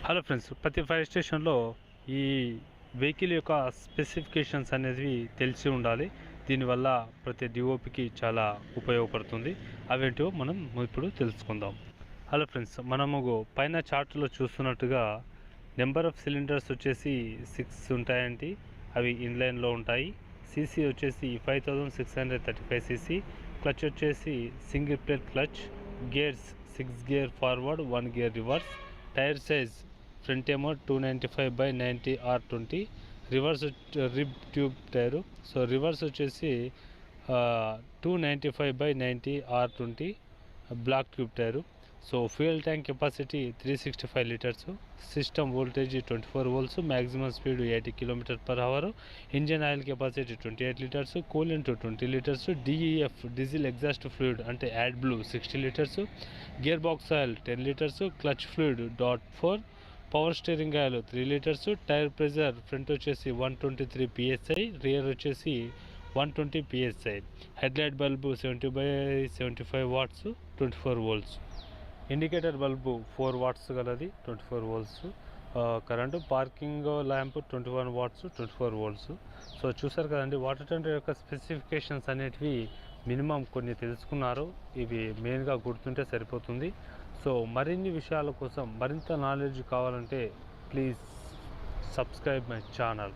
Hello friends, ప్రతి fire స్టేషన్లో ఈ వెహికల్ యొక్క స్పెసిఫికేషన్స్ అనేవి తెలిసి ఉండాలి. దీనివల్ల ప్రతి డిఓపికి చాలా ఉపయోగపడుతుంది. అవేంటో మనం ఇప్పుడు తెలుసుకుందాం. హలో ఫ్రెండ్స్, మనము పైన చార్ట్లో చూస్తున్నట్టుగా నెంబర్ ఆఫ్ సిలిండర్స్ వచ్చేసి 6 ఉంటాయండి. అవి ఇన్లైన్లో ఉంటాయి. సీసీ వచ్చేసి 5635 సీసీ. క్లచ్ వచ్చేసి single plate clutch. Gears 6 gear forward, 1 gear reverse. Tyre size front ఏమో 295/90 R20. Reverse rib tube tyre. So reverse వచ్చేసి 295/90 R20 block tube tyre. So fuel tank capacity 365 litres. System voltage 24 volts. Maximum speed 80 km/h. Engine oil capacity 28 litres. Coolant 20 litres. DEF diesel exhaust fluid అంటే ad blue 60 litres. Gear box oil 10 litres. Clutch fluid .4. Power steering oil 3 litres. Tyre pressure front వచ్చేసి 123 PSI, rear వచ్చేసి 120 PSI. Headlight bulb 70/75 watts, 24 volts. Indicator bulb 4 watts గలది, 24 volts current. Parking lamp 21 watts, 24 volts. So చూసారు కదండి, water tender యొక్క specifications అనేటివి minimum కొన్ని తెలుసుకున్నారు. ఇవి మెయిన్గా గుర్తుంటే సరిపోతుంది. సో మరిన్ని విషయాల కోసం, మరింత నాలెడ్జ్ కావాలంటే ప్లీజ్ సబ్స్క్రైబ్ మై ఛానల్.